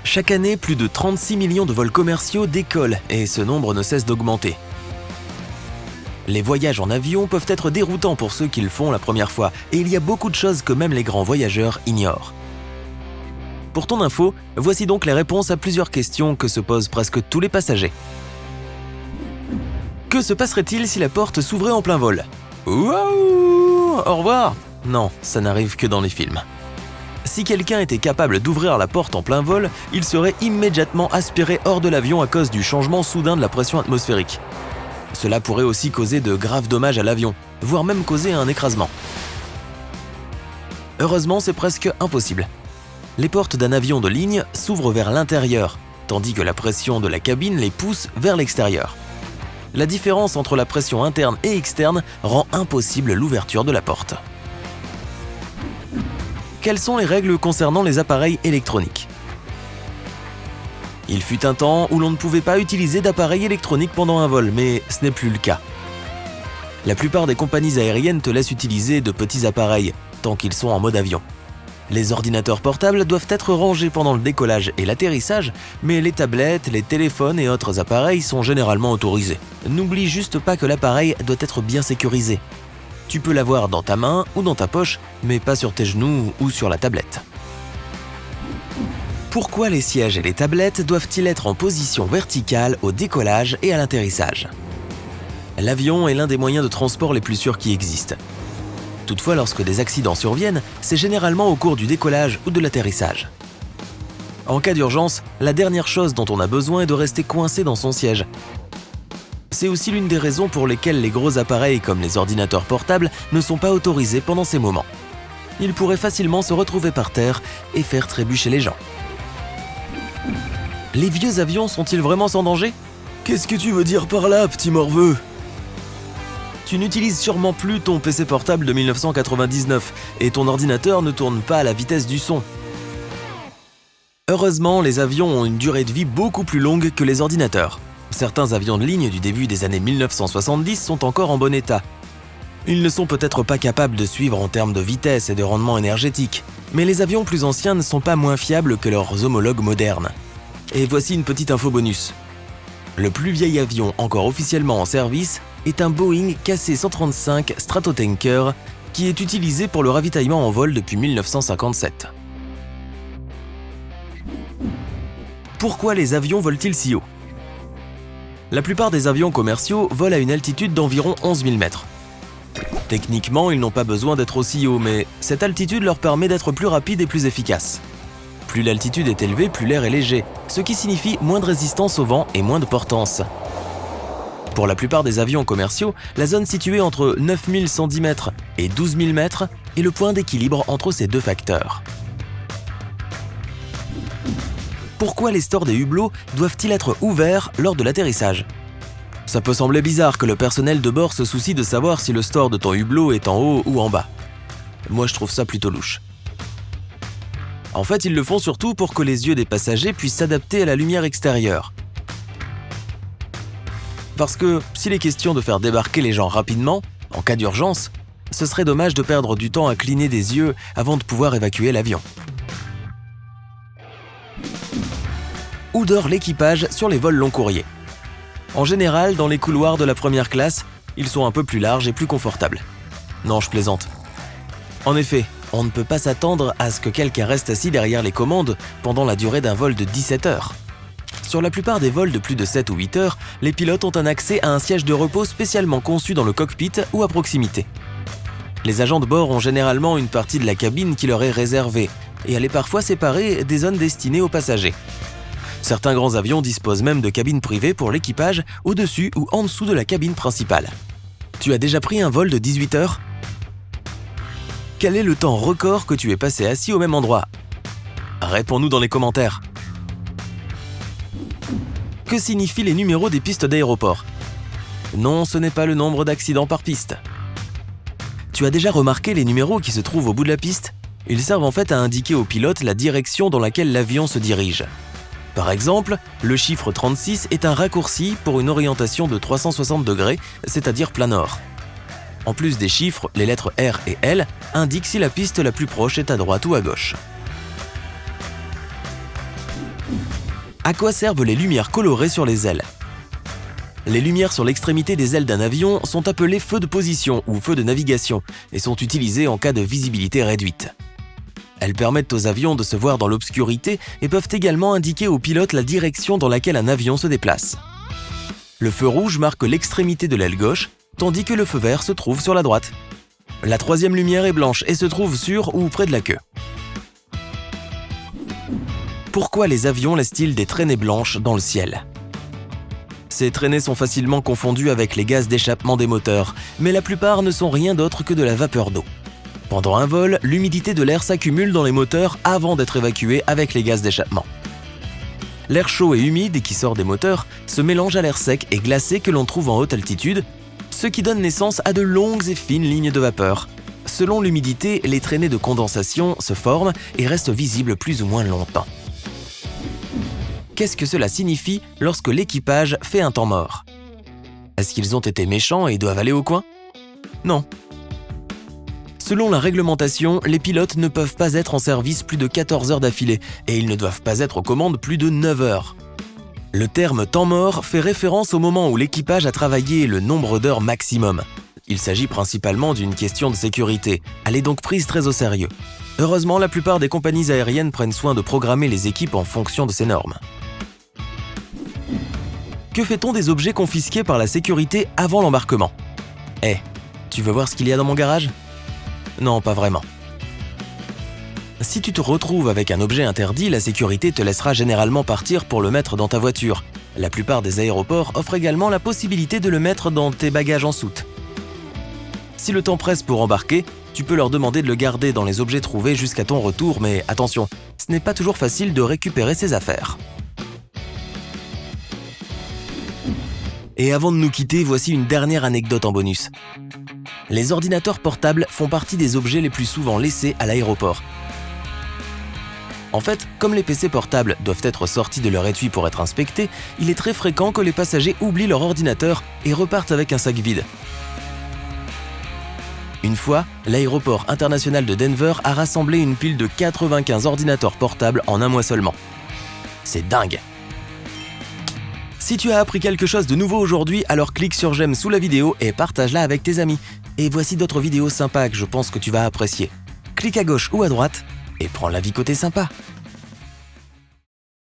Chaque année, plus de 36 millions de vols commerciaux décollent et ce nombre ne cesse d'augmenter. Les voyages en avion peuvent être déroutants pour ceux qui le font la première fois et il y a beaucoup de choses que même les grands voyageurs ignorent. Pour ton info, voici donc les réponses à plusieurs questions que se posent presque tous les passagers. Que se passerait-il si la porte s'ouvrait en plein vol ? Waouh ! Au revoir ! Non, ça n'arrive que dans les films. Si quelqu'un était capable d'ouvrir la porte en plein vol, il serait immédiatement aspiré hors de l'avion à cause du changement soudain de la pression atmosphérique. Cela pourrait aussi causer de graves dommages à l'avion, voire même causer un écrasement. Heureusement, c'est presque impossible. Les portes d'un avion de ligne s'ouvrent vers l'intérieur, tandis que la pression de la cabine les pousse vers l'extérieur. La différence entre la pression interne et externe rend impossible l'ouverture de la porte. Quelles sont les règles concernant les appareils électroniques ? Il fut un temps où l'on ne pouvait pas utiliser d'appareils électroniques pendant un vol, mais ce n'est plus le cas. La plupart des compagnies aériennes te laissent utiliser de petits appareils, tant qu'ils sont en mode avion. Les ordinateurs portables doivent être rangés pendant le décollage et l'atterrissage, mais les tablettes, les téléphones et autres appareils sont généralement autorisés. N'oublie juste pas que l'appareil doit être bien sécurisé. Tu peux l'avoir dans ta main ou dans ta poche, mais pas sur tes genoux ou sur la tablette. Pourquoi les sièges et les tablettes doivent-ils être en position verticale au décollage et à l'atterrissage ? L'avion est l'un des moyens de transport les plus sûrs qui existent. Toutefois, lorsque des accidents surviennent, c'est généralement au cours du décollage ou de l'atterrissage. En cas d'urgence, la dernière chose dont on a besoin est de rester coincé dans son siège. C'est aussi l'une des raisons pour lesquelles les gros appareils comme les ordinateurs portables ne sont pas autorisés pendant ces moments. Ils pourraient facilement se retrouver par terre et faire trébucher les gens. Les vieux avions sont-ils vraiment sans danger ? Qu'est-ce que tu veux dire par là, petit morveux ? Tu n'utilises sûrement plus ton PC portable de 1999 et ton ordinateur ne tourne pas à la vitesse du son. Heureusement, les avions ont une durée de vie beaucoup plus longue que les ordinateurs. Certains avions de ligne du début des années 1970 sont encore en bon état. Ils ne sont peut-être pas capables de suivre en termes de vitesse et de rendement énergétique, mais les avions plus anciens ne sont pas moins fiables que leurs homologues modernes. Et voici une petite info bonus. Le plus vieil avion encore officiellement en service est un Boeing KC-135 Stratotanker qui est utilisé pour le ravitaillement en vol depuis 1957. Pourquoi les avions volent-ils si haut ? La plupart des avions commerciaux volent à une altitude d'environ 11 000 mètres. Techniquement, ils n'ont pas besoin d'être aussi hauts, mais cette altitude leur permet d'être plus rapides et plus efficaces. Plus l'altitude est élevée, plus l'air est léger, ce qui signifie moins de résistance au vent et moins de portance. Pour la plupart des avions commerciaux, la zone située entre 9 110 mètres et 12 000 mètres est le point d'équilibre entre ces deux facteurs. Pourquoi les stores des hublots doivent-ils être ouverts lors de l'atterrissage ? Ça peut sembler bizarre que le personnel de bord se soucie de savoir si le store de ton hublot est en haut ou en bas. Moi, je trouve ça plutôt louche. En fait, ils le font surtout pour que les yeux des passagers puissent s'adapter à la lumière extérieure. Parce que s'il est question de faire débarquer les gens rapidement, en cas d'urgence, ce serait dommage de perdre du temps à cligner des yeux avant de pouvoir évacuer l'avion. Où dort l'équipage sur les vols long courriers ? En général, dans les couloirs de la première classe, ils sont un peu plus larges et plus confortables. Non, je plaisante. En effet, on ne peut pas s'attendre à ce que quelqu'un reste assis derrière les commandes pendant la durée d'un vol de 17 heures. Sur la plupart des vols de plus de 7 ou 8 heures, les pilotes ont un accès à un siège de repos spécialement conçu dans le cockpit ou à proximité. Les agents de bord ont généralement une partie de la cabine qui leur est réservée et elle est parfois séparée des zones destinées aux passagers. Certains grands avions disposent même de cabines privées pour l'équipage au-dessus ou en dessous de la cabine principale. Tu as déjà pris un vol de 18 heures ? Quel est le temps record que tu es passé assis au même endroit ? Réponds-nous dans les commentaires. Que signifient les numéros des pistes d'aéroport ? Non, ce n'est pas le nombre d'accidents par piste. Tu as déjà remarqué les numéros qui se trouvent au bout de la piste ? Ils servent en fait à indiquer au pilote la direction dans laquelle l'avion se dirige. Par exemple, le chiffre 36 est un raccourci pour une orientation de 360 degrés, c'est-à-dire plein nord. En plus des chiffres, les lettres R et L indiquent si la piste la plus proche est à droite ou à gauche. À quoi servent les lumières colorées sur les ailes? Les lumières sur l'extrémité des ailes d'un avion sont appelées feux de position ou feux de navigation et sont utilisées en cas de visibilité réduite. Elles permettent aux avions de se voir dans l'obscurité et peuvent également indiquer aux pilotes la direction dans laquelle un avion se déplace. Le feu rouge marque l'extrémité de l'aile gauche, tandis que le feu vert se trouve sur la droite. La troisième lumière est blanche et se trouve sur ou près de la queue. Pourquoi les avions laissent-ils des traînées blanches dans le ciel? Ces traînées sont facilement confondues avec les gaz d'échappement des moteurs, mais la plupart ne sont rien d'autre que de la vapeur d'eau. Pendant un vol, l'humidité de l'air s'accumule dans les moteurs avant d'être évacuée avec les gaz d'échappement. L'air chaud et humide qui sort des moteurs se mélange à l'air sec et glacé que l'on trouve en haute altitude, ce qui donne naissance à de longues et fines lignes de vapeur. Selon l'humidité, les traînées de condensation se forment et restent visibles plus ou moins longtemps. Qu'est-ce que cela signifie lorsque l'équipage fait un temps mort? Est-ce qu'ils ont été méchants et doivent aller au coin? Non. Selon la réglementation, les pilotes ne peuvent pas être en service plus de 14 heures d'affilée et ils ne doivent pas être aux commandes plus de 9 heures. Le terme « temps mort » fait référence au moment où l'équipage a travaillé le nombre d'heures maximum. Il s'agit principalement d'une question de sécurité. Elle est donc prise très au sérieux. Heureusement, la plupart des compagnies aériennes prennent soin de programmer les équipes en fonction de ces normes. Que fait-on des objets confisqués par la sécurité avant l'embarquement? Tu veux voir ce qu'il y a dans mon garage? Non, pas vraiment. Si tu te retrouves avec un objet interdit, la sécurité te laissera généralement partir pour le mettre dans ta voiture. La plupart des aéroports offrent également la possibilité de le mettre dans tes bagages en soute. Si le temps presse pour embarquer, tu peux leur demander de le garder dans les objets trouvés jusqu'à ton retour, mais attention, ce n'est pas toujours facile de récupérer ses affaires. Et avant de nous quitter, voici une dernière anecdote en bonus. Les ordinateurs portables font partie des objets les plus souvent laissés à l'aéroport. En fait, comme les PC portables doivent être sortis de leur étui pour être inspectés, il est très fréquent que les passagers oublient leur ordinateur et repartent avec un sac vide. Une fois, l'aéroport international de Denver a rassemblé une pile de 95 ordinateurs portables en un mois seulement. C'est dingue! Si tu as appris quelque chose de nouveau aujourd'hui, alors clique sur j'aime sous la vidéo et partage-la avec tes amis. Et voici d'autres vidéos sympas que je pense que tu vas apprécier. Clique à gauche ou à droite et prends la vie côté sympa.